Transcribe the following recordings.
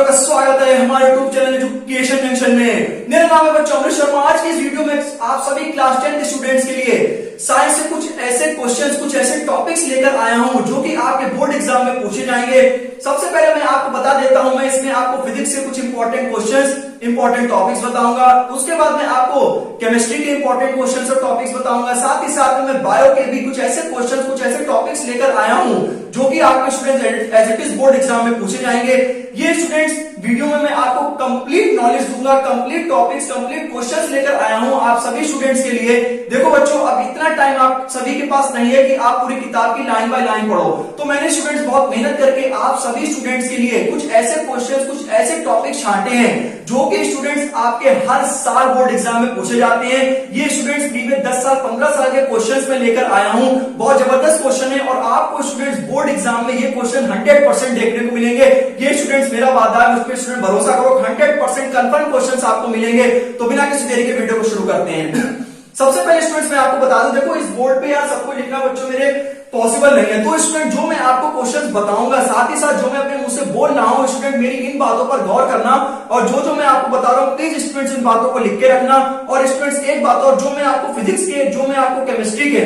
लोगों का स्वागत है हमारे यूट्यूब चैनल एजुकेशन जंक्शन में। मेरा नाम है बच्चों अमृत शर्मा। आज की इस वीडियो में आप सभी क्लास 10 के स्टूडेंट्स के लिए साइंस से कुछ ऐसे क्वेश्चंस, कुछ ऐसे टॉपिक्स लेकर आया हूं जो कि आपके बोर्ड एग्जाम में पूछे जाएंगे। सबसे पहले मैं आपको बता देता हूं, मैं इसमें आपको फिजिक्स के कुछ इंपॉर्टेंट क्वेश्चंस, इंपॉर्टेंट टॉपिक्स बताऊंगा। उसके बाद मैं आपको केमिस्ट्री के इंपॉर्टेंट क्वेश्चंस और टॉपिक्स बताऊंगा। साथ ही साथ में मैं बायो के भी कुछ ऐसे क्वेश्चंस, कुछ ऐसे टॉपिक्स लेकर आया हूं जो कि आपके students as it is board exam में पूछे जाएंगे। ये स्टूडेंट्स वीडियो में मैं आपको कंप्लीट नॉलेज दूंगा, कंप्लीट टॉपिक्स, कंप्लीट क्वेश्चंस लेकर आया हूं आप सभी स्टूडेंट्स के लिए। देखो बच्चों, अब इतना टाइम आप सभी के पास नहीं है कि आप पूरी किताब की लाइन बाय लाइन पढ़ो, तो मैंने स्टूडेंट्स बहुत मेहनत करके आप सभी स्टूडेंट्स के लिए कुछ ऐसे क्वेश्चंस, कुछ ऐसे टॉपिक छांटे हैं जो कि स्टूडेंट्स आपके हर साल बोर्ड एग्जाम में पूछे जाते हैं। ये स्टूडेंट्स प्रीवियस 10 साल 15 साल के क्वेश्चंस में लेकर आया हूं। बहुत जबरदस्त क्वेश्चन है और आपको स्टूडेंट्स बोर्ड एग्जाम में ये क्वेश्चन 100% देखने को मिलेंगे। ये स्टूडेंट्स मेरा वादा है, मुझ पर स्टूडेंट भरोसा करो, 100% कंफर्म क्वेश्चंस आपको मिलेंगे। तो बिना किसी देरी के वीडियो को शुरू करते हैं। सबसे पहले स्टूडेंट्स मैं आपको बता दूं, देखो इस बोर्ड पे यार सबको लिखना बच्चों मेरे पॉसिबल नहीं है। तो स्टूडेंट जो मैं आपको क्वेश्चंस बताऊंगा, साथ ही साथ जो मैं अपने मुंह से बोल रहा हूं, स्टूडेंट मेरी इन बातों पर गौर करना और जो मैं आपको बता रहा हूं प्लीज स्टूडेंट्स इन बातों को लिख के रखना। और स्टूडेंट्स एक बात और, जो मैं आपको फिजिक्स के, जो मैं आपको केमिस्ट्री के,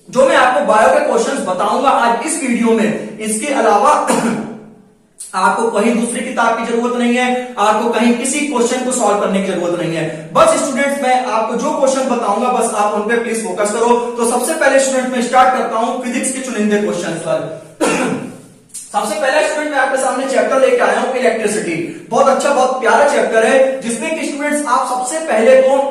जो मैं आपको बायो के क्वेश्चंस बताऊंगा आज इस वीडियो में, इसके अलावा आपको कहीं दूसरी किताब की जरूरत नहीं है, आपको कहीं किसी क्वेश्चन को सॉल्व करने की जरूरत नहीं है। बस स्टूडेंट्स मैं आपको जो क्वेश्चन बताऊंगा बस आप उन पे प्लीज फोकस करो। तो सबसे पहले स्टूडेंट मैं स्टार्ट करता हूं फिजिक्स के चुनिंदे क्वेश्चन पर। सबसे पहले स्टूडेंट मैं आपके सामने चैप्टर लेके आया हूं इलेक्ट्रिसिटी। बहुत अच्छा, बहुत प्यारा चैप्टर है जिसमें कि स्टूडेंट्स आप सबसे पहले तो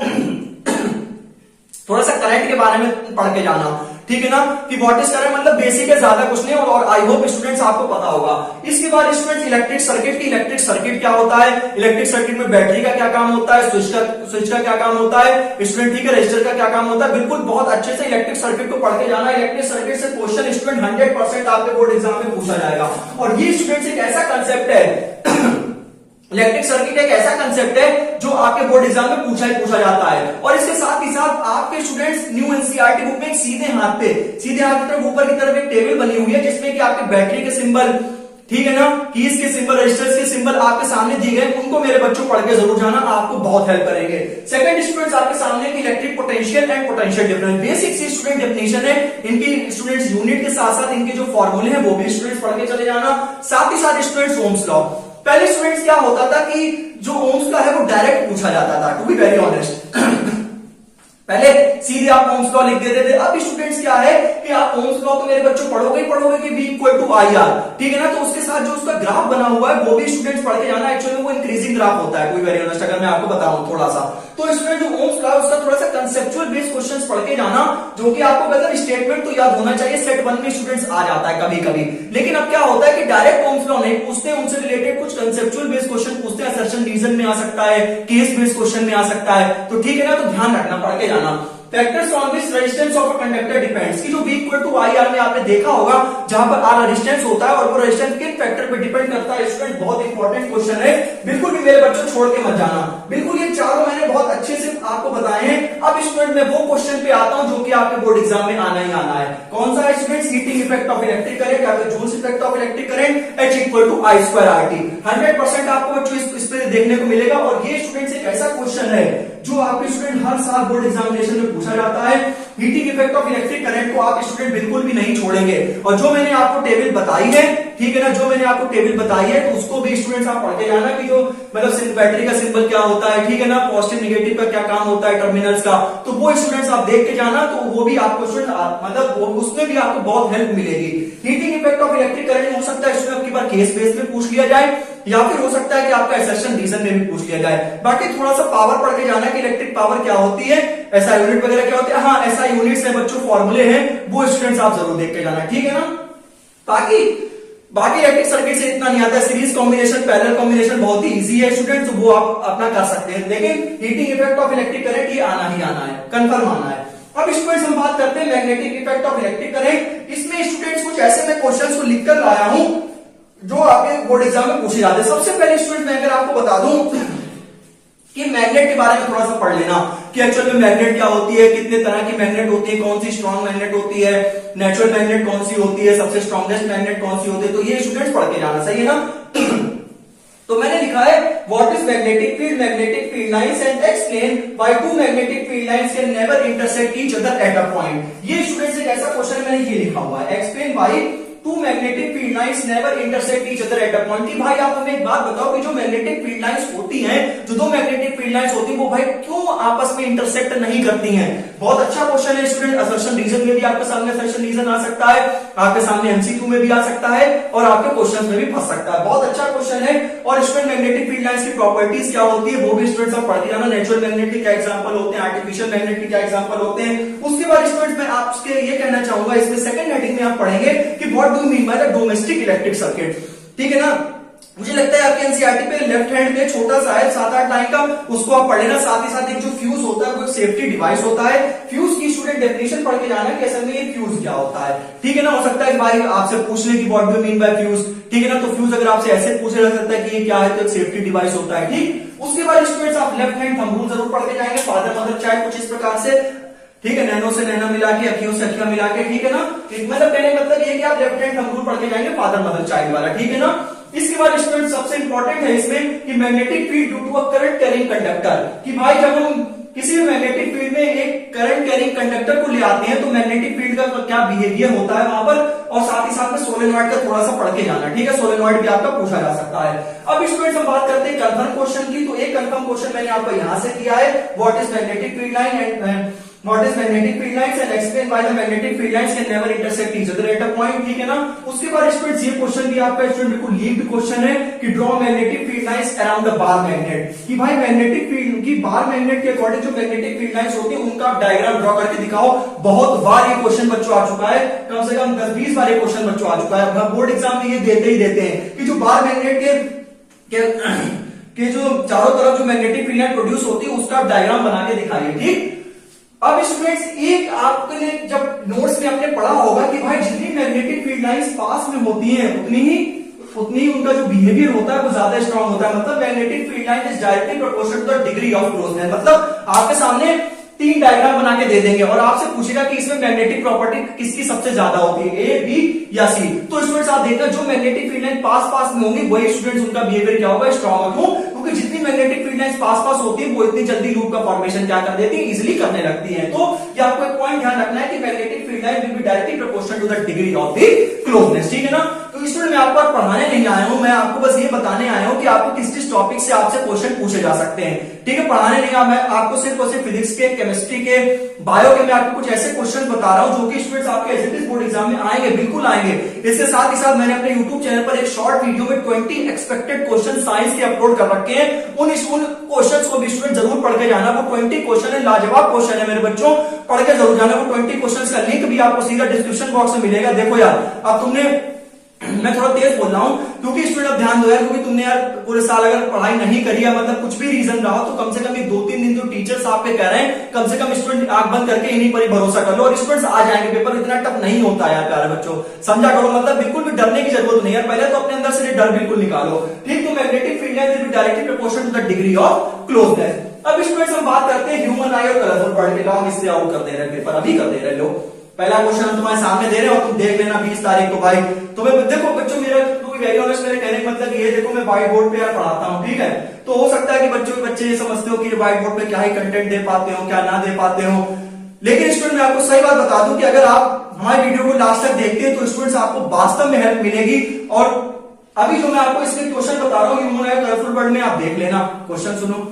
थोड़ा सा करंट के बारे में पढ़ के जाना, ठीक है ना, कि व्हाट इज करंट, मतलब बेसिक है, ज्यादा कुछ नहीं। और आई होप स्टूडेंट्स आपको पता होगा। इसके बाद स्टूडेंट्स इलेक्ट्रिक सर्किट की, इलेक्ट्रिक सर्किट क्या होता है, इलेक्ट्रिक सर्किट में बैटरी का क्या काम होता है, स्विच का क्या काम होता है स्टूडेंट, ठीक है, रजिस्टर का क्या काम होता है। बिल्कुल बहुत अच्छे से इलेक्ट्रिक सर्किट को पढ़ के जाना। इलेक्ट्रिक सर्किट से क्वेश्चन स्टूडेंट 100% आपके बोर्ड एग्जाम में पूछा जाएगा। और ये स्टूडेंट्स एक ऐसा कंसेप्ट है इलेक्ट्रिक सर्किट एक ऐसा कंसेप्ट है जो आपके बोर्ड एग्जाम में पूछा जाता है। और इसके साथ ही साथ आपके स्टूडेंट्स न्यू एनसीईआरटी बुक में सीधे हाथ की तरफ ऊपर की तरफ एक टेबल बनी हुई है जिसमें कि आपके बैटरी के सिंबल, ठीक है ना, कीज के सिंबल, रजिस्टर्स के सिंबल आपके सामने दिए गए। उनको मेरे बच्चों पढ़ के जरूर जाना, आपको बहुत हेल्प करेंगे। सेकंड स्टूडेंट्स आपके सामने electric potential and potential difference, basic सी स्टूडेंट डेफिनेशन है इनकी। स्टूडेंट्स यूनिट के साथ साथ इनके जो फॉर्मूले हैं वो भी स्टूडेंट्स पढ़ के चले जाना। साथ ही साथ स्टूडेंट्स ओम्स लॉ। पहले स्टूडेंट्स क्या होता था कि जो ओम्स लॉ है वो डायरेक्ट पूछा जाता था, टू बी वेरी ऑनेस्ट। पहले सीधे आप ओम्स लॉ लिख देते थे। अब स्टूडेंट्स क्या है कि आप ओम्स लॉ तो मेरे बच्चों पढ़ोगे कि V इक्वल टू IR, ठीक है ना, तो उसके साथ जो उसका ग्राफ बना हुआ है वो भी स्टूडेंट्स पढ़ के जाना। एक्चुअली वो इंक्रीजिंग ग्राफ होता है, कोई वेरी ऑनेस्ट अगर मैं आपको बताऊं थोड़ा सा। तो स्टूडेंट जो ओम्स लॉ है उसका थोड़ा सा कंसेप्चुअल बेस्ड क्वेश्चंस पढ़ के जाना, जो कि आपको मतलब स्टेटमेंट तो याद होना चाहिए, सेट 1 में स्टूडेंट्स आ जाता है कभी कभी। लेकिन अब क्या होता है कि डायरेक्ट ओम्स लॉ नहीं पूछते, उनसे रिलेटेड कुछ कंसेप्चुअल बेस्ड क्वेश्चन पूछते हैं। असर्शन रीजन में आ सकता है, केस बेस्ड क्वेश्चन में आ सकता है, तो ठीक है ना, तो ध्यान रखना, पढ़ के जाना। Factors on which resistance of a conductor depends, की जो V इक्वल टू IR में आपने देखा होगा जहां पर R रेजिस्टेंस होता है और वो रेजिस्टेंस किन फैक्टर पे डिपेंड करता है। स्टूडेंट बहुत इंपॉर्टेंट क्वेश्चन है, बिल्कुल भी मेरे बच्चों छोड़ के मत जाना। बिल्कुल ये चारों मैंने बहुत अच्छे से आपको बताए हैं। अब स्टूडेंट मैं वो क्वेश्चन पे आता हूं जो कि आपके बोर्ड एग्जाम में आना ही आना है। कौन सा है students, heating effect of electric current या फिर Joule's effect of electric current, H equal to I square RT। 100% आपको बच्चों इस पे देखने को मिलेगा। और ये स्टूडेंट्स एक ऐसा क्वेश्चन है जो आपके स्टूडेंट हर साल बोर्ड एग्जामिनेशन में पूछा जाता है। Heating effect of electric current को आप स्टूडेंट बिल्कुल भी नहीं छोड़ेंगे। और जो मैंने आपको टेबल बताई है, ठीक है ना, जो मैंने आपको टेबल बताई है तो उसको भी स्टूडेंट्स आप पढ़ के जाना कि जो मतलब बैटरी का सिंबल क्या होता है, ठीक है ना, पॉजिटिव नेगेटिव का क्या काम होता है, टर्मिनल्स का, तो वो स्टूडेंट्स आप देख के जाना। तो वो भी आपको स्टूडेंट मतलब उसमें भी आपको बहुत हेल्प मिलेगी। Heating effect of electric current हो सकता है स्टूडेंट आपकी बार केस बेस में पूछ लिया जाए या फिर हो सकता है कि आपका असर्शन रीजन में भी पूछ लिया जाए। बाकी थोड़ा सा पावर पढ़ के जाना कि इलेक्ट्रिक पावर क्या होती है, ऐसा यूनिट वगैरह क्या होती है। हाँ, ऐसा यूनिट्स है बच्चों, फॉर्मूले हैं, वो स्टूडेंट्स आप जरूर देख के जाना, ठीक है ना। बाकी इलेक्ट्रिक सर्किट से इतना नहीं आता। सीरीज कॉम्बिनेशन, पैरेलल कॉम्बिनेशन बहुत ही इजी है स्टूडेंट्स, वो आप अपना कर सकते हैं। लेकिन heating effect of electric current ये आना ही आना है, कंफर्म आना है। अब स्टूडेंट्स हम बात करते हैं magnetic effect of electric current. इसमें स्टूडेंट्स कुछ ऐसे मैं क्वेश्चंस को लिखकर लाया हूं जो आपके बोर्ड एग्जाम में पूछे जाते हैं। सबसे पहले स्टूडेंट मैं अगर आपको बता दूं कि मैग्नेट के बारे में थोड़ा सा पढ़ लेना कि एक्चुअल में मैग्नेट क्या होती है, कितने तरह की मैग्नेट होती है, कौन सी स्ट्रॉन्ग मैग्नेट होती है, नेचुरल मैग्नेट कौन सी होती है, सबसे स्ट्रॉन्गेस्ट मैग्नेट कौन सी होती है। तो ये स्टूडेंट्स पढ़ के जाना, सही है ना। तो मैंने लिखा है what is magnetic field lines and explain why two magnetic field lines can never intersect each other at a point. ये स्टूडेंट्स एक ऐसा क्वेश्चन मैंने ये लिखा हुआ है, explain why two magnetic field lines never intersect each other at a point. कि भाई आप हमें एक बात बताओ कि जो मैग्नेटिक फील्ड लाइंस होती हैं, जो दो मैग्नेटिक फील्ड लाइंस होती हैं, वो भाई क्यों आपस में इंटरसेक्ट नहीं करती हैं। बहुत अच्छा क्वेश्चन है स्टूडेंट। असर्शन रीजन में भी आपके सामने असर्शन रीजन आ सकता है, आपके सामने एमसीक्यू में भी आ सकता है और आपके क्वेश्चन में भी फंस सकता है। बहुत अच्छा क्वेश्चन है। और स्टूडेंट मैग्नेटिक फील्ड लाइंस की प्रॉपर्टीज क्या होती है वो भी स्टूडेंट्स आप पढ़ते जाना। नेचुरल मैग्नेट के क्या एग्जांपल होते हैं, आर्टिफिशियल मैग्नेट के क्या एग्जांपल होते हैं। उसके बाद स्टूडेंट्स मैं आपसे ये कहना चाहूंगा, इसमें सेकंड हेडिंग में आप पढ़ेंगे कि what do mean by the domestic electric circuit. ठीक है ना। मुझे लगता है आपके एनसीईआरटी पे लेफ्ट हैंड में छोटा सा है 7-8 लाइन का, उसको आप पढ़ लेना। साथ ही साथ एक जो फ्यूज होता है वो एक सेफ्टी डिवाइस होता है। फ्यूज की स्टूडेंट डेफिनेशन पढ़ के जाना कि असल में ये फ्यूज क्या होता है। ठीक है ना। हो सकता है कि भाई आपसे पूछने की what do mean by fuse. ठीक है ना। तो फ्यूज अगर आपसे ऐसे पूछे जा सकता है कि ये क्या है, तो एक सेफ्टी डिवाइस होता है। ठीक। उसके बाद स्टूडेंट्स आप लेफ्ट हैंड थंब रूल जरूर पढ़ के जाएंगे। फादर मदर चाइल्ड कुछ इस प्रकार से। ठीक है। नैनो से नैनो मिला के, अखियों से अखियां मिला के। ठीक है ना। मतलब कहने का मतलब ये कि आप लेफ्ट हैंड थंब रूल पढ़ के जाएंगे, फादर मदर चाइल्ड वाला। ठीक है ना। इसके बाद स्टूडेंट सबसे इंपॉर्टेंट है इसमें कि magnetic field due to a current carrying conductor. कि भाई जब हम किसी भी मैग्नेटिक फील्ड में एक करंट कैरिंग कंडक्टर को ले आते हैं तो मैग्नेटिक फील्ड का क्या बिहेवियर होता है वहां पर, और साथ ही साथ में सोलेनॉइड का थोड़ा सा पढ़ के जाना। ठीक है। सोलेनॉइड भी आपका पूछा जा सकता है। अब स्टूडेंट्स हम बात करते हैं कंफर्म क्वेश्चन की। तो एक कंफर्म क्वेश्चन मैंने आपको यहां से किया है, what is magnetic field line and What is magnetic field lines and explain why the magnetic field lines can never intersect each other at a point। ठीक है ना। उसके बाद स्टूडेंट्स ये क्वेश्चन भी आपका स्टूडेंट बिल्कुल लीक्ड क्वेश्चन है कि draw magnetic field lines around the bar magnet. कि भाई मैग्नेटिक फील्ड की बार मैग्नेट के अकॉर्डिंग जो मैग्नेटिक फील्ड लाइंस होती है उनका आप डायग्राम ड्रॉ करके दिखाओ। बहुत बार ये क्वेश्चन बच्चों आ चुका है, कम से कम 10-20 बार ये क्वेश्चन बच्चों आ चुका है। बोर्ड एग्जाम में ये देते ही देते हैं कि जो बार मैग्नेट के जो चारों तरफ जो मैग्नेटिक फील्ड लाइन प्रोड्यूस होती है उसका डायग्राम बना के दिखाइए। ठीक। अब स्टूडेंट्स एक आपने जब नोट्स में आपने पढ़ा होगा कि भाई जितनी मैग्नेटिक फील्ड लाइंस पास में होती हैं उतनी ही उनका जो बिहेवियर होता है वो ज्यादा स्ट्रांग होता है। मतलब magnetic field line is directly proportional to the degree of closeness. मतलब आपके सामने 3 डायग्राम बना के दे देंगे और आपसे पूछेगा कि इसमें मैग्नेटिक प्रॉपर्टी किसकी सबसे ज्यादा होती है, ए, बी या सी। तो स्टूडेंट्स आप देखना जो मैग्नेटिक फील्ड लाइन पास में होंगी वही स्टूडेंट्स उनका बिहेवियर क्या होगा, स्ट्रांग। क्यों? क्योंकि जितनी मैग्नेटिक फील्ड लाइंस पास होती है वो इतनी जल्दी लूप का फॉर्मेशन क्या कर देती है, इजिली करने लगती है। तो ये आपको एक पॉइंट ध्यान रखना है कि magnetic field line will be directly proportional to the degree of the closeness. ठीक है ना। तो स्टूडेंट मैं आपको पढ़ाने नहीं आया हूं, मैं आपको बस ये बताने आया हूं कि आपको किस किस टॉपिक से आपसे क्वेश्चन पूछे जा सकते हैं। ठीक है। पढ़ाने नहीं आया, मैं आपको सिर्फ और सिर्फ फिजिक्स के, केमिस्ट्री के, बायो के मैं आपको कुछ ऐसे क्वेश्चन बता रहा हूं जो कि स्टूडेंट्स आपके एसएससी बोर्ड एग्जाम में आएंगे, बिल्कुल आएंगे। इसके साथ ही साथ मैंने अपने यूट्यूब चैनल पर एक शॉर्ट वीडियो में 20 एक्सपेक्टेड क्वेश्चन साइंस के अपलोड कर रखे हैं। उन क्वेश्चंस को भी स्टूडेंट जरूर पढ़ के जाना। वो 20 क्वेश्चन है, लाजवाब क्वेश्चन है मेरे बच्चों, पढ़ के जरूर जाना। वो 20 क्वेश्चंस का लिंक भी आपको सीधा डिस्क्रिप्शन बॉक्स में मिलेगा। देखो यार अब तुमने, मैं थोड़ा तेज बोल रहा हूं क्योंकि स्टूडेंट अब ध्यान दो यार, क्योंकि तुमने यार पूरे साल अगर पढ़ाई नहीं करी है, मतलब कुछ भी रीजन रहा हो, तो कम से कम ये 2-3 दिन जो टीचर्स आपके कह रहे हैं, कम से कम स्टूडेंट आंख बंद करके इन्हीं पर ही भरोसा कर लो और स्टूडेंट्स आ जाएंगे। पेपर इतना टफ नहीं होता यार प्यारे बच्चों, समझा करो। मतलब बिल्कुल भी डरने की जरूरत नहीं है, पहले तो अपने अंदर से डर बिल्कुल निकालो। ठीक। तो magnetic field line will be directly proportional to the degree of closeness. अब स्टूडेंट्स हम बात करते हैं ह्यूमन आई और कलरफुल पढ़ के लाओ, इससे आउट कर दे रहे पेपर, अभी कर दे रहे लोग। पहला क्वेश्चन हम तुम्हारे सामने दे रहे हैं और तुम देख लेना 20 तारीख को। भाई तुम्हें देखो बच्चों, मेरा वेरी ऑनेस्ट, मेरे कहने का मतलब ये, देखो मैं व्हाइट बोर्ड पे यार पढ़ाता हूँ। ठीक है। तो हो सकता है कि बच्चे ये समझते हो कि व्हाइट बोर्ड पे क्या ही कंटेंट दे पाते हो, क्या ना दे पाते हो। लेकिन स्टूडेंट मैं आपको सही बात बता दूं कि अगर आप हमारे वीडियो को लास्ट तक देखते हैं तो स्टूडेंट्स आपको वास्तव में हेल्प मिलेगी। और अभी जो मैं आपको इसमें क्वेश्चन बता रहा हूँ ह्यूमन आई कलरफुल वर्ड में, आप देख लेना। क्वेश्चन सुनो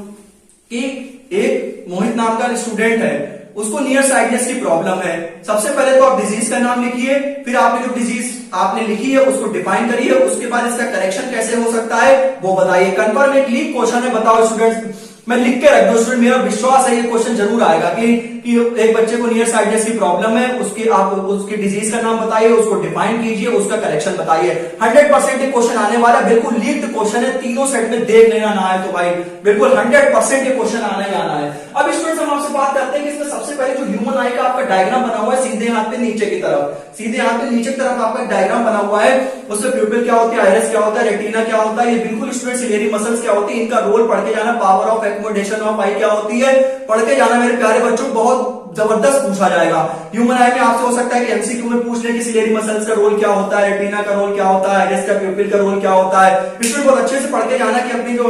कि एक मोहित नाम का स्टूडेंट है, उसको नियर साइटनेस की प्रॉब्लम है। सबसे पहले तो आप डिजीज का नाम लिखिए, फिर आपने जो डिजीज आपने लिखी है उसको डिफाइन करिए, उसके बाद इसका करेक्शन कैसे हो सकता है वो बताइए। कंफर्म एक लीक क्वेश्चन है, बताओ स्टूडेंट्स, मैं लिख के रख दो स्टूडेंट, मेरा विश्वास है ये क्वेश्चन जरूर आएगा कि एक बच्चे को नियर साइटनेस की प्रॉब्लम है, उसकी आप उसकी डिजीज का नाम बताइए, उसको डिफाइन कीजिए, उसका करेक्शन बताइए। 100% ये क्वेश्चन आने वाला, बिल्कुल लीक्ड क्वेश्चन है, तीनों सेट में देख लेना ना है तो भाई बिल्कुल 100% ये क्वेश्चन आना ही आना है। अब स्टूडेंट्स हम आपसे बात करते हैं कि इसमें सबसे पहले जो ह्यूमन आई का आपका डायग्राम बना हुआ है, सीधे हाथ पे नीचे की तरफ, सीधे हाथ पे नीचे की तरफ आपका डायग्राम बना हुआ है, उसमें प्यूपिल क्या होती है, आइरिस क्या होता है, रेटिना क्या होता है, ये बिल्कुल स्टूडेंट्स सिलेरी मसल्स क्या होती है, इनका रोल पढ़ के जाना। पावर ऑफ एकोमोडेशन ऑफ आई क्या होती है, पढ़ के जाना मेरे प्यारे बच्चों। बहुत जबरदस्त पूछा जाएगा। ह्यूमन आई में आपसे हो सकता है कि एमसीक्यू में पूछ ले कि सिलेरी मसल्स का रोल क्या होता है, रेटिना का रोल क्या होता है, आइरिस का प्यूपिल का रोल क्या होता है। इसमें बहुत अच्छे से पढ़ के जाना कि अपनी जो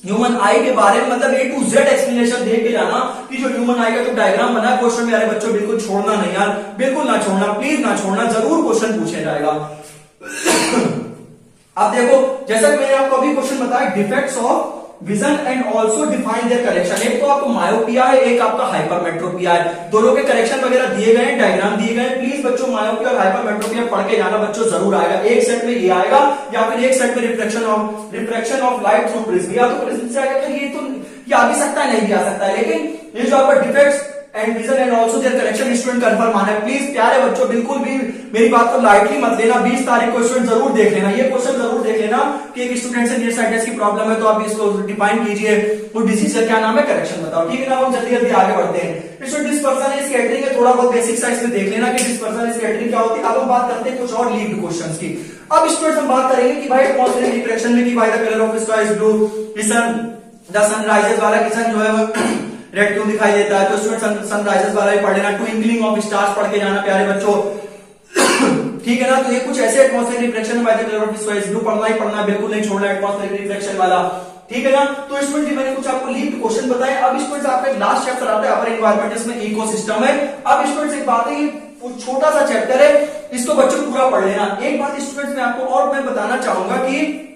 ह्यूमन आई के बारे में मतलब A to Z एक्सप्लेनेशन देख के जाना कि जो ह्यूमन आई का जो डायग्राम बना है क्वेश्चन में, अरे बच्चों बिल्कुल छोड़ना नहीं यार, बिल्कुल ना छोड़ना, प्लीज ना छोड़ना, जरूर क्वेश्चन पूछा जाएगा। अब देखो जैसा कि मैंने आपको अभी क्वेश्चन बताया, defects of vision and also define there correction. एक तो आपको मायोपिया है, एक आपका हाइपरमेट्रोपिया है, दोनों के करेक्शन वगैरह दिए गए हैं, डायग्राम दिए गए हैं। प्लीज बच्चों मायोपिया और हाइपरमेट्रोपिया पढ़ के जाना बच्चों, जरूर आएगा। एक सेट में ये आएगा या फिर एक सेट में reflection of light through prism, या तो प्रिज्म से आएगा। तो ये आ भी सकता है, नहीं भी आ सकता है, लेकिन ये जो आपका defects and vision and also their correction student confirm आना है। प्लीज प्यारे बच्चों बिल्कुल भी मेरी बात को लाइटली मत लेना। 20 तारीख को स्टूडेंट जरूर देख लेना, ये क्वेश्चन जरूर देख लेना कि एक स्टूडेंट से नियर साइटनेस की प्रॉब्लम है तो आप इसको डिफाइन कीजिए, वो डिजीज का क्या नाम है, करेक्शन बताओ, ठीक है ना। हम जल्दी जल्दी आगे बढ़ते हैं। स्टूडेंट डिस्पर्सन स्कैटरिंग है, थोड़ा बहुत बेसिक साइंस में देख लेना कि डिस्पर्सन स्कैटरिंग क्या होती है। अब हम बात करते हैं कुछ और लीड क्वेश्चंस की। अब स्टूडेंट हम बात करेंगे कि भाई एटमॉस्फेरिक डिफ्रेक्शन में कि भाई the colour of sky is blue, the sunrises वाला किसन जो है वो रेड क्यों दिखाई देता है। तो स्टूडेंट सनराइजेस वाला भी पढ़ लेना, ट्विंकलिंग ऑफ स्टार्स पढ़ के जाना प्यारे बच्चों, ठीक है ना। तो ये कुछ ऐसे atmospheric reflection by the colour of sky is blue पढ़ना ही पढ़ना, बिल्कुल नहीं छोड़ना एटमॉस्फेरिक रिफ्लेक्शन वाला, ठीक है ना। तो स्टूडेंट जी मैंने कुछ आपको लीड क्वेश्चन बताए। अब स्टूडेंट आपका लास्ट चैप्टर आता है अपर एनवायरनमेंट, जिसमें इकोसिस्टम है। अब स्टूडेंट एक बात है, छोटा सा चैप्टर है, इसको बच्चों पूरा पढ़ लेना। एक बात स्टूडेंट्स में आपको और मैं बताना चाहूंगा कि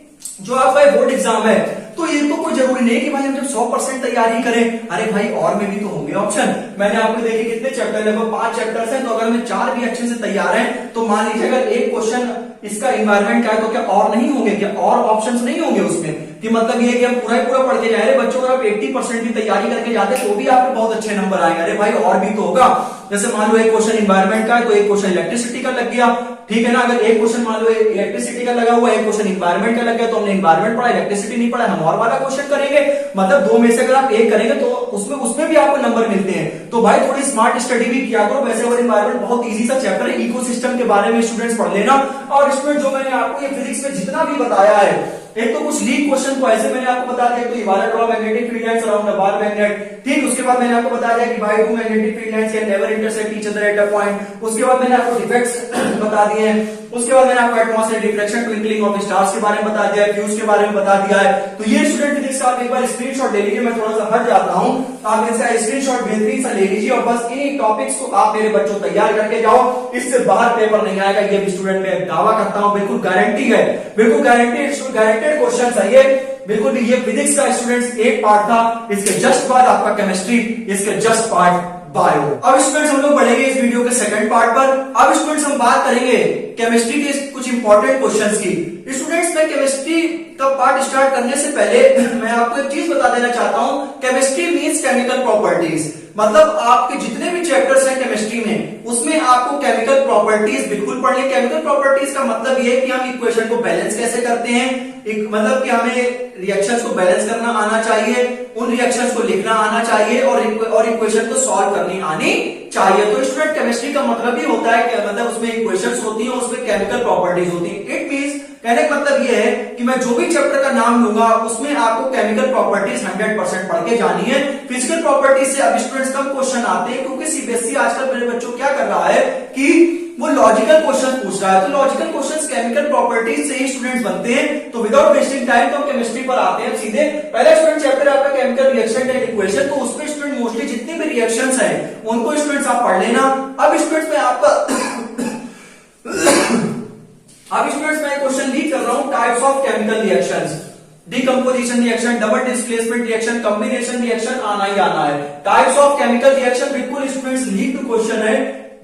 जो आपका बोर्ड एग्जाम है तो ये तो कोई जरूरी नहीं कि भाई हम जब 100% तैयारी करें, अरे भाई और में भी तो होंगे ऑप्शन। मैंने आपको देखे कितने चैप्टर, लगभग 5 चैप्टर्स हैं, तो अगर मैं 4 भी अच्छे से तैयार हैं तो मान लीजिए अगर एक क्वेश्चन इसका इन्वायरमेंट का है तो क्या और नहीं होंगे, क्या और ऑप्शंस नहीं होंगे उसमें, कि मतलब ये कि हम पूरा ही पूरा पढ़ के जाए बच्चों। अगर आप 80% भी तैयारी करके जाते तो भी आपके बहुत अच्छे नंबर आएंगे। अरे भाई और भी तो होगा, जैसे मान लो एक क्वेश्चन इन्वायरमेंट का है तो एक क्वेश्चन इलेक्ट्रिसिटी का लग गया, ठीक है ना। अगर एक क्वेश्चन मान लो इलेक्ट्रिसिटी का लगा हुआ है, एक क्वेश्चन इन्वायरमेंट का लग गया, तो हमने इन्वायरमेंट पढ़ा, इलेक्ट्रिसिटी नहीं पढ़ा, हम और वाला क्वेश्चन करेंगे। मतलब 2 में से अगर आप एक करेंगे तो उसमें भी आपको नंबर मिलते हैं। तो भाई थोड़ी स्मार्ट स्टडी भी किया करो। वैसे और इन्वायरमेंट बहुत इजी सा चैप्टर है, इकोसिस्टम के बारे में स्टूडेंट्स पढ़ लेना। और स्टूडेंट जो मैंने आपको ये फिजिक्स में जितना भी बताया है, एक तो कुछ लीक क्वेश्चन को ऐसे मैंने आपको बता दिया, तो ये वाला draw magnetic field lines around the bar magnet, ठीक। उसके बाद मैंने आपको बता दिया कि भाई 2 magnetic field lines can never intersect each other at a point. उसके बाद मैंने आपको डिफेक्ट्स बता दिए हैं। उसके बाद मैंने आपको atmospheric reflection, twinkling of stars के बारे में बता दिया है, फ्यूज के बारे में बता दिया है। तो ये स्टूडेंट फिजिक्स का आप एक बार स्क्रीनशॉट ले लीजिए, मैं थोड़ा सा हट जाता हूं, आप इसका स्क्रीनशॉट बेहतरीन सा ले लीजिए और बस इन टॉपिक्स को आप मेरे बच्चों तैयार करके जाओ। इससे बाहर पेपर नहीं आएगा, ये भी स्टूडेंट में दावा करता हूं, बिल्कुल गारंटी है, बिल्कुल गारंटेड क्वेश्चन है ये, बिल्कुल भी। ये फिजिक्स का स्टूडेंट्स एक पार्ट था, इसके जस्ट बाद आपका केमिस्ट्री, इसके जस्ट पार्ट बायो। अब स्टूडेंट्स हम लोग बढ़ेंगे इस वीडियो के सेकंड पार्ट पर। अब स्टूडेंट्स हम बात करेंगे केमिस्ट्री के कुछ इंपॉर्टेंट क्वेश्चंस की। स्टूडेंट्स मैं केमिस्ट्री का पार्ट स्टार्ट करने से पहले मैं आपको एक चीज बता देना चाहता हूं, केमिस्ट्री मींस केमिकल प्रॉपर्टीज। मतलब आपके जितने भी चैप्टर्स हैं केमिस्ट्री में, उसमें आपको केमिकल प्रॉपर्टीज बिल्कुल पढ़नी। केमिकल प्रॉपर्टीज का मतलब ये है कि हम इक्वेशन को बैलेंस कैसे करते हैं, मतलब कि हमें रिएक्शंस को बैलेंस करना आना चाहिए, उन रिएक्शंस को लिखना आना चाहिए और इक्वेशन को सॉल्व करनी आनी चाहिए। तो स्टूडेंट केमिस्ट्री का मतलब ही होता है कि मतलब उसमें इक्वेशंस होती हैं, उसमें केमिकल प्रॉपर्टीज होती हैं। इट मींस कहने का मतलब ये है कि मैं जो भी चैप्टर का नाम लूंगा उसमें आपको केमिकल प्रॉपर्टीज 100% पढ़ के जानी है। फिजिकल प्रॉपर्टीज से अब स्टूडेंट्स कम क्वेश्चन आते हैं, क्योंकि सीबीएसई आजकल मेरे बच्चों क्या कर रहा है कि वो लॉजिकल क्वेश्चन पूछ रहा है। तो लॉजिकल क्वेश्चंस केमिकल प्रॉपर्टीज से ही स्टूडेंट्स बनते हैं। तो विदाउट वेस्टिंग टाइम तो हम केमिस्ट्री पर आते हैं सीधे। पहला स्टूडेंट चैप्टर आपका केमिकल रिएक्शन एंड इक्वेशन, तो उसमें स्टूडेंट मोस्टली जितने भी रिएक्शंस हैं उनको स्टूडेंट्स आप पढ़ लेना। अब स्टूडेंट्स में आपका अब स्टूडेंट्स मैं क्वेश्चन लीड कर रहा हूं, types of chemical reactions, decomposition reaction, double displacement reaction, combination reaction, आना ही आना है। टाइप्स ऑफ केमिकल रिएक्शन बिल्कुल स्टूडेंट्स लीड क्वेश्चन है,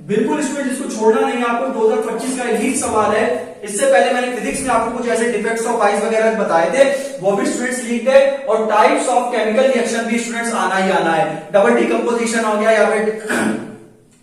बिल्कुल स्टूडेंट इसको छोड़ना नहीं है आपको। 2025 का लीड सवाल है। इससे पहले मैंने फिजिक्स में आपको कुछ ऐसे डिफेक्ट्स ऑफ आइस वगैरह बताए थे, वो भी स्टूडेंट्स लीड है। और टाइप्स ऑफ केमिकल रिएक्शन भी स्टूडेंट्स आना ही आना है। डबल डिकम्पोजिशन हो गया या फिर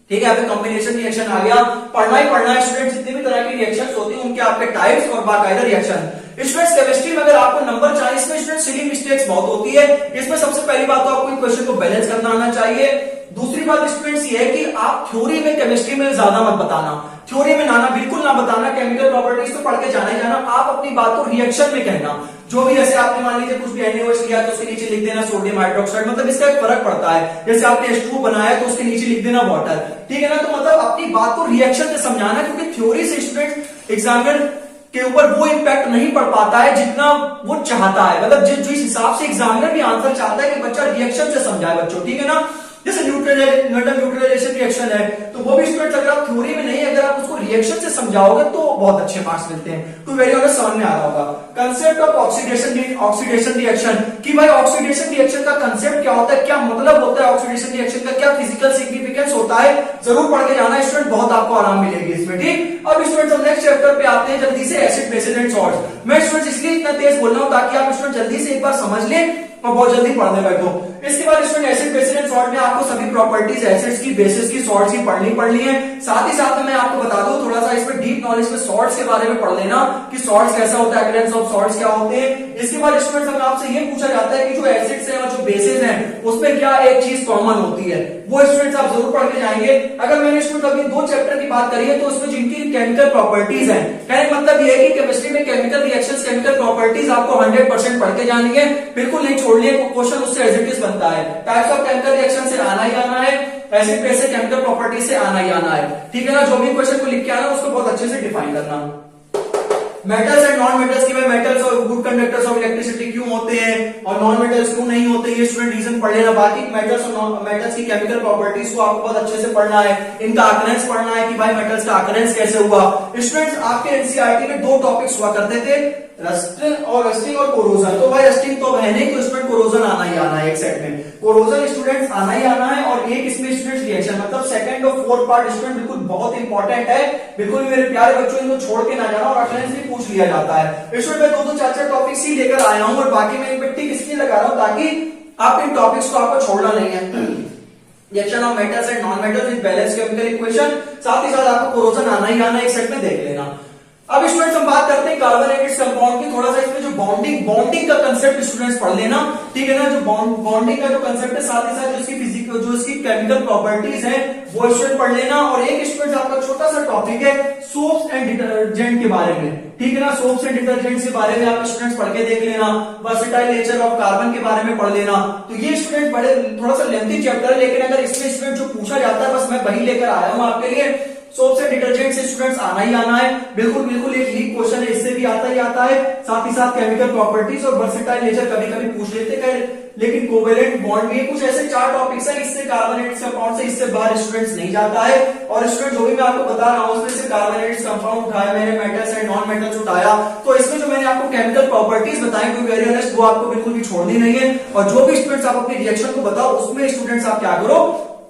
ठीक है, यहाँ पे कॉम्बिनेशन रिएक्शन आ गया, पढ़ना ही पढ़ना है स्टूडेंट। जितने भी तरह की रिएक्शंस होती हैं उनके आपके टाइप्स और बाकायदा रिएक्शन। स्टूडेंट्स केमिस्ट्री में अगर आपको नंबर चाहिए, इसमें स्टूडेंट सिली मिस्टेक्स बहुत होती है। इसमें सबसे पहली बात तो आपको इक्वेशन को बैलेंस करना आना चाहिए। दूसरी बात स्टूडेंट्स ये है कि आप थ्योरी में केमिस्ट्री में ज्यादा मत बताना, थ्योरी में बिल्कुल ना बताना। केमिकल प्रॉपर्टीज तो पढ़ के जाना ही जाना, आप अपनी बात को रिएक्शन में कहना। जो भी जैसे आपने मान लीजिए कुछ भी NaOH लिया तो उसके नीचे लिख देना सोडियम हाइड्रोक्साइड, मतलब इसका एक फर्क पड़ता है। जैसे आपने H2O बनाया तो उसके नीचे लिख देना वाटर, ठीक है ना। तो मतलब अपनी बात को रिएक्शन से समझाना, क्योंकि थ्योरी से स्टूडेंट एग्जामिनर के ऊपर वो इम्पैक्ट नहीं पड़ पाता है जितना वो चाहता है, मतलब जिस हिसाब से एग्जामिनर भी आंसर चाहता है कि बच्चा रिएक्शन से समझाए बच्चों, ठीक है ना। जैसे न्यूट्रलाइजेशन रिएक्शन है तो वो भी स्टूडेंट अगर आप थ्योरी में नहीं, अगर आप उसको रिएक्शन से समझाओगे तो बहुत अच्छे मार्क्स मिलते हैं। तो वेरी ऑनर समझ में आ रहा होगा। कंसेप्ट ऑफ ऑक्सीडेशन रिएक्शन, कि भाई ऑक्सीडेशन रिएक्शन का कंसेप्ट क्या होता है, क्या मतलब होता है ऑक्सीडेशन रिएक्शन का, क्या फिजिकल सिग्निफिकेंस होता है, जरूर पढ़ के जाना स्टूडेंट, बहुत आपको आराम मिलेगी इसमें, ठीक। अब स्टूडेंट हम नेक्स्ट चैप्टर पे आते हैं जल्दी से, एसिड बेसिस एंड सॉल्ट्स। मैं स्टूडेंट इसलिए इतना तेज बोल रहा हूं ताकि आप स्टूडेंट जल्दी से एक बार समझ लें और बहुत जल्दी पढ़ने बैठो। इसके बाद student acid basis and salt में आपको सभी प्रॉपर्टीज एसिड्स की, बेसिस की, सॉल्ट्स की पढ़नी है। साथ ही साथ में मैं आपको बता दूं थोड़ा सा इसमें डीप नॉलेज में सॉल्ट्स के बारे में पढ़ लेना कि सॉल्ट्स कैसा होता है, एग्रीडिएंट्स ऑफ सॉल्ट्स क्या होते हैं। इसके बाद स्टूडेंट हमें आपसे ये पूछा जाता है कि जो एसिड्स हैं और जो बेसिस हैं उसमें क्या एक चीज कॉमन होती है, वो स्टूडेंट्स आप जरूर पढ़ के जाएंगे। अगर मैंने स्टूडेंट अभी 2 चैप्टर की बात करी है तो उसमें जिनकी केमिकल प्रॉपर्टीज है, कहने का मतलब ये है कि केमिस्ट्री में केमिकल रिएक्शंस, केमिकल प्रॉपर्टीज आपको 100% पढ़ के जानी है, बिल्कुल नहीं छोड़नी है। क्वेश्चन उससे एज इट इज बनता है। टाइप्स ऑफ केमिकल रिएक्शन से आना ही आना है, एसिड बेस केमिकल प्रॉपर्टी से आना ही आना है, ठीक है ना। जो भी क्वेश्चन को लिख के आना उसको बहुत अच्छे से डिफाइन करना। मेटल्स एंड नॉन मेटल्स की, मेटल्स और गुड कंडक्टर्स ऑफ इलेक्ट्रिसिटी क्यों होते हैं और नॉन मेटल्स क्यों नहीं होते, ये स्टूडेंट रीजन पढ़ लेना। बाकी मेटल्स और नॉन मेटल्स की केमिकल प्रॉपर्टीज को आपको बहुत अच्छे से पढ़ना है, इनका अकरेंस पढ़ना है कि भाई मेटल्स का अकरेंस कैसे हुआ। स्टूडेंट्स आपके एनसीईआरटी में 2 टॉपिक्स हुआ करते थे, रस्टिंग और कोरोजन। तो भाई रस्टिंग तो है नहीं, तो इसमें कोरोजन आना ही आना है एक सेट में, कोरोजन स्टूडेंट्स आना ही आना है। और एक इसमें स्टूडेंट्स रिएक्शन, मतलब सेकंड और फोर्थ पार्ट स्टूडेंट बिल्कुल बहुत इंपॉर्टेंट है, बिल्कुल मेरे प्यारे बच्चों इनको छोड़ के ना जाना, और अटेंडेंस भी पूछ लिया जाता है। स्टूडेंट मैं 2-2 4-4 टॉपिक्स ही लेकर आया हूं और बाकी मैं इन पे टिक इसलिए लगा रहा हूं ताकि आप इन टॉपिक्स को आपको छोड़ना नहीं है। Reaction of metals and non metals with balance chemical equation, साथ ही साथ आपको कोरोजन आना ही आना एक सेट में देख लेना। अब स्टूडेंट्स हम बात करते हैं कार्बोनेटेड कंपाउंड की। थोड़ा सा इसमें जो बॉन्डिंग का कंसेप्ट स्टूडेंट्स पढ़ लेना, ठीक है ना। जो बॉन्डिंग का जो कंसेप्ट है, साथ ही साथ जो इसकी फिजिकल, जो इसकी केमिकल प्रॉपर्टीज है वो स्टूडेंट पढ़ लेना। और एक स्टूडेंट आपका छोटा सा टॉपिक है सोप्स एंड डिटर्जेंट के बारे में, ठीक है ना। सोप्स एंड डिटर्जेंट के बारे में आप स्टूडेंट्स पढ़ के देख लेना। वर्सेटाइल नेचर ऑफ कार्बन के बारे में पढ़ लेना। तो ये स्टूडेंट बड़े थोड़ा सा लेंथी चैप्टर है, लेकिन अगर इसमें स्टूडेंट जो पूछा जाता है बस मैं वही लेकर आया हूं आपके लिए। सोप्स एंड डिटर्जेंट से स्टूडेंट्स आना ही आना है, बिल्कुल एक लीक क्वेश्चन है, इससे भी आता ही आता है। साथ ही साथ केमिकल प्रॉपर्टीज और वर्सेटाइल नेचर कभी कभी पूछ लेते हैं, लेकिन कोवेलेंट बॉन्ड में कुछ ऐसे 4 टॉपिक्स हैं, इससे कार्बोनेटेड कंपाउंड से इससे बाहर स्टूडेंट्स नहीं जाता है। और स्टूडेंट जो भी मैं आपको बता रहा हूं उसमें से कार्बोनेटेड कंपाउंड उठाया मैंने, मेटल्स एंड नॉन मेटल्स उठाया, तो इसमें जो मैंने आपको केमिकल प्रॉपर्टीज बताई टू वेरी ऑनेस्ट वो आपको बिल्कुल भी छोड़नी नहीं है। और जो भी स्टूडेंट्स आप अपनी रिएक्शन को बताओ उसमें स्टूडेंट्स आप क्या करो,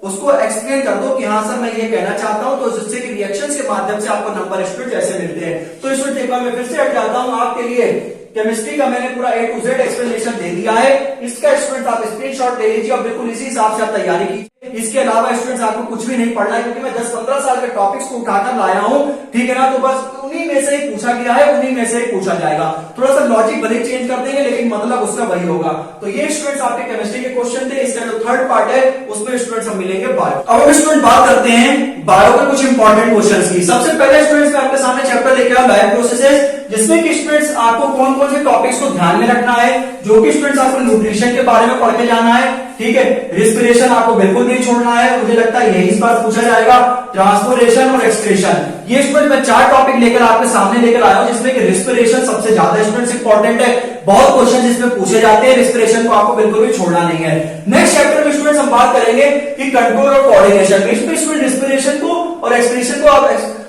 उसको एक्सप्लेन कर दो कि हाँ सर मैं ये कहना चाहता हूं, तो जिससे कि रिएक्शंस के माध्यम से आपको नंबर स्टूडेंट ऐसे मिलते हैं। तो स्टूडेंट एक बार मैं फिर से हट जाता हूं आपके लिए। केमिस्ट्री का मैंने पूरा A to Z एक्सप्लेनेशन दे दिया है, इसका स्टूडेंट आप स्क्रीनशॉट ले लीजिए और बिल्कुल इसी हिसाब से आप तैयारी कीजिए। इसके अलावा स्टूडेंट्स आपको कुछ भी नहीं पढ़ना है, क्योंकि मैं 10-15 साल के टॉपिक्स को उठाकर लाया हूं, ठीक है ना। तो बस उन्हीं में से ही पूछा गया है, उन्हीं में से ही पूछा जाएगा। थोड़ा सा लॉजिक भले चेंज कर देंगे लेकिन मतलब उसका वही होगा। तो ये स्टूडेंट्स आपके केमिस्ट्री के क्वेश्चन थे। इसका जो थर्ड पार्ट है उसमें स्टूडेंट्स हम मिलेंगे बायो। अब हम स्टूडेंट बात करते हैं बायो के कुछ इंपॉर्टेंट क्वेश्चंस की। सबसे पहले स्टूडेंट्स मैं आपके सामने चैप्टर लेके आया लाइव प्रोसेसेस, जिसमें कि स्टूडेंट्स आपको कौन कौन से टॉपिक्स को ध्यान में रखना है, जो कि स्टूडेंट्स आपको न्यूट्रिशन के बारे में पढ़ के जाना है, ठीक है। रिस्पिरेशन आपको बिल्कुल नहीं छोड़ना है, मुझे लगता है यही इस बार पूछा जाएगा। ट्रांसपोर्टेशन और एक्सक्रीशन, ये स्टूडेंट मैं 4 टॉपिक लेकर आपके सामने लेकर आया हूं, जिसमें कि रिस्पिरेशन सबसे ज्यादा स्टूडेंट्स इंपॉर्टेंट है। बहुत क्वेश्चन इसमें पूछे जाते हैं, रिस्पिरेशन को आपको बिल्कुल भी छोड़ना नहीं है। नेक्स्ट चैप्टर में स्टूडेंट्स हम बात करेंगे कि कंट्रोल और कोऑर्डिनेशन। इसमें स्टूडेंट रिस्पिरेशन को और एक्सक्रीशन को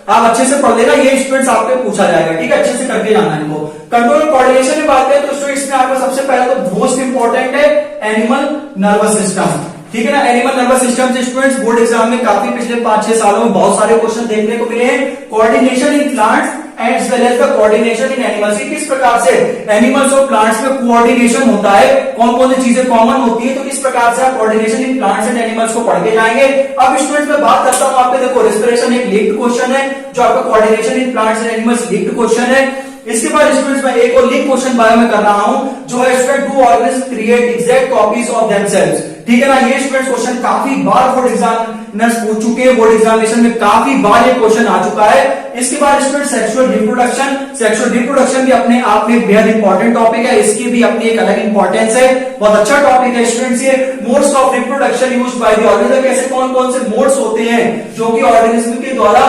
आप अच्छे से पढ़ लेना, ये स्टूडेंट्स आपको पूछा जाएगा, ठीक है। अच्छे से करके जाना इनको। कंट्रोल और कोऑर्डिनेशन की बात करें तो स्टूडेंट्स इसमें आपको सबसे पहले तो मोस्ट इंपॉर्टेंट है एनिमल नर्वस सिस्टम, ठीक है ना। एनिमल नर्वस सिस्टम से स्टूडेंट्स बोर्ड एग्जाम में काफी पिछले 5-6 सालों में बहुत सारे क्वेश्चन देखने को मिले हैं। Coordination in plants as well as the coordination in animals, किस प्रकार से एनिमल्स और प्लांट्स में कोऑर्डिनेशन होता है, कौन कौन सी चीजें कॉमन होती है, तो किस प्रकार से आप coordination in plants and animals को पढ़ के जाएंगे। अब स्टूडेंट्स मैं बात करता हूं आपके, देखो रिस्पिरेशन एक लीक्ड क्वेश्चन है, जो आपका coordination in plants and animals leaked question है। इसके बाद स्टूडेंट्स मैं एक और लिंक क्वेश्चन बायो में कर रहा हूं, जो है student do organism create exact copies of themselves. ठीक है ना, ये स्टूडेंट्स क्वेश्चन काफी बार बोर्ड एग्जामिनर्स पूछ चुके हैं, बोर्ड एग्जामिनेशन में काफी बार ये क्वेश्चन आ चुका है। इसके बाद स्टूडेंट सेक्सुअल रिप्रोडक्शन भी अपने आप में बेहद इंपॉर्टेंट टॉपिक है, इसकी भी अपनी एक अलग इंपॉर्टेंस है, बहुत अच्छा टॉपिक है स्टूडेंट्स। ये modes of reproduction used by the organism, ऐसे कौन कौन से मोड्स होते हैं जो कि ऑर्गेनिज्म के द्वारा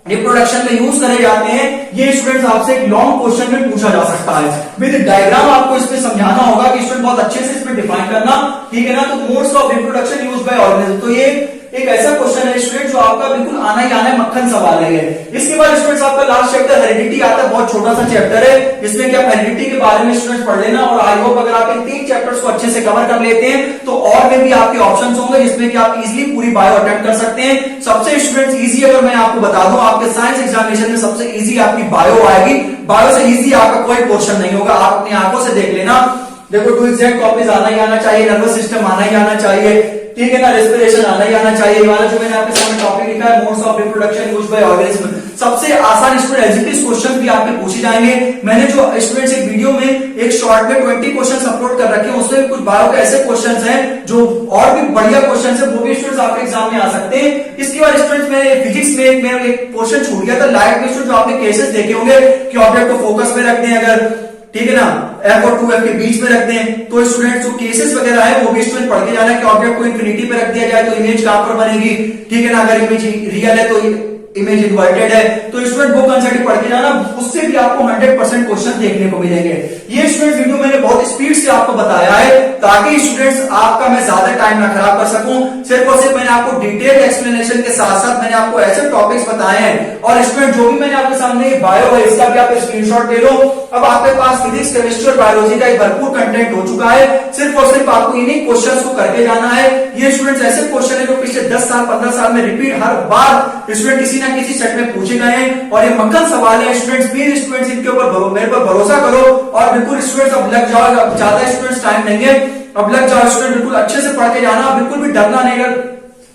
रिप्रोडक्शन में यूज करे जाते हैं, ये स्टूडेंट्स आपसे एक लॉन्ग क्वेश्चन में पूछा जा सकता है। विद डायग्राम आपको इसमें समझाना होगा कि स्टूडेंट बहुत अच्छे से इसमें डिफाइन करना, ठीक है ना। तो modes of reproduction used by organism, तो ये एक ऐसा क्वेश्चन है स्टूडेंट जो आपका बिल्कुल आना ही आना है, मक्खन सवाल है। इसके बाद स्टूडेंट्स आपका लास्ट चैप्टर हेरिडिटी आता है, बहुत छोटा सा चैप्टर है, जिसमें कि आप हेरिडिटी के बारे में स्टूडेंट्स पढ़ लेना। और आई होप अगर आप इन 3 चैप्टर्स को अच्छे से कवर कर लेते हैं तो और में भी आपके ऑप्शंस होंगे जिसमें कि आप इजीली पूरी बायो अटेम्प्ट कर सकते हैं। सबसे स्टूडेंट्स इजी अगर मैं आपको बता दूं, आपके साइंस एग्जामिनेशन में सबसे इजी आपकी बायो आएगी। बायो से इजी आपका कोई पोर्शन नहीं होगा, आप अपनी आंखों से देख लेना। देखो टू एग्जैक्ट कॉपीज आना ही आना चाहिए, नर्वस सिस्टम आना ही आना चाहिए, ठीक है ना, रेस्पिरेशन आना ही आना चाहिए। ये वाला जो मैंने आपके सामने टॉपिक लिखा है modes of reproduction used by organism, सबसे आसान स्टूडेंट एलजीपीएस क्वेश्चन भी आपके पूछे जाएंगे। मैंने जो स्टूडेंट्स एक वीडियो में एक शॉर्ट में 20 क्वेश्चंस अपलोड कर रखे हैं, उसमें कुछ बायो के ऐसे क्वेश्चंस हैं जो और भी बढ़िया क्वेश्चंस हैं, वो भी स्टूडेंट्स आपके एग्जाम में आ सकते हैं। इसके बाद स्टूडेंट्स में फिजिक्स में मेरा एक पोर्शन छूट गया था, लाइट में जो आपने केसेस देखे होंगे कि ऑब्जेक्ट को फोकस में रखते हैं अगर, ठीक है ना, F और 2F के बीच में रखते हैं, तो स्टूडेंट जो केसेस वगैरह है वो भी स्टूडेंट पढ़ के जाना है कि ऑब्जेक्ट को इंफिनिटी पे रख दिया जाए तो इमेज कहां पर बनेगी, ठीक है ना, अगर इमेज रियल है तो इमेज इन्वर्टेड है, तो स्टूडेंट वो कंसेप्ट पढ़ के जाना, उससे भी आपको 100% क्वेश्चन देखने को मिलेंगे। ये स्टूडेंट वीडियो मैंने बहुत स्पीड से आपको बताया है ताकि स्टूडेंट्स आपका मैं ज्यादा टाइम ना खराब कर सकूं। सिर्फ और सिर्फ मैंने आपको डिटेल एक्सप्लेनेशन के साथ साथ मैंने आपको ऐसे टॉपिक्स बताए हैं। और स्टूडेंट जो भी मैंने आपके सामने बायो है इसका भी आप स्क्रीनशॉट ले लो। अब आपके पास फिजिक्स, केमिस्ट्री और बायोलॉजी का एक भरपूर कंटेंट हो चुका है, सिर्फ और सिर्फ आपको इन्हीं क्वेश्चंस को करके जाना है। ये स्टूडेंट्स ऐसे क्वेश्चन है जो पिछले 10 साल 15 साल में रिपीट हर बार स्टूडेंट किसी ना किसी सेट में पूछे गए हैं और ये मक्खन सवाल है स्टूडेंट्स। प्लीज स्टूडेंट्स इनके ऊपर मेरे पर भरोसा करो और बिल्कुल स्टूडेंट्स अब लग जाओ, अब ज्यादा स्टूडेंट्स टाइम नहीं है, अब लग जाओ स्टूडेंट, बिल्कुल अच्छे से पढ़ के जाना, बिल्कुल भी डरना नहीं है,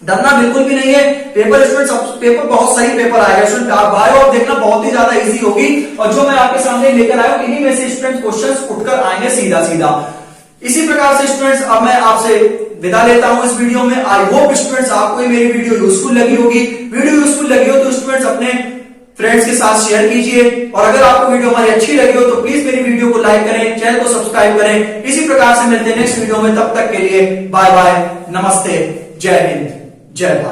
डरना बिल्कुल भी नहीं है। पेपर स्टूडेंट्स पेपर बहुत सही पेपर आएगा स्टूडेंट, आप बायो अब देखना बहुत ही ज्यादा इजी होगी। और जो मैं आपके सामने लेकर आया हूं इन्हीं में से स्टूडेंट क्वेश्चंस उठकर आएंगे सीधा सीधा। इसी प्रकार से स्टूडेंट्स अब मैं आपसे विदा लेता हूं इस वीडियो में। आई होप स्टूडेंट्स आपको मेरी वीडियो यूजफुल लगी होगी। वीडियो यूजफुल लगी हो तो स्टूडेंट्स अपने फ्रेंड्स के साथ शेयर कीजिए और अगर आपको वीडियो हमारी अच्छी लगी हो तो प्लीज मेरी वीडियो को लाइक करें, चैनल को सब्सक्राइब करें। इसी प्रकार से मिलते हैं नेक्स्ट वीडियो में, तब तक के लिए बाय बाय, नमस्ते, जय हिंद, जय भारत।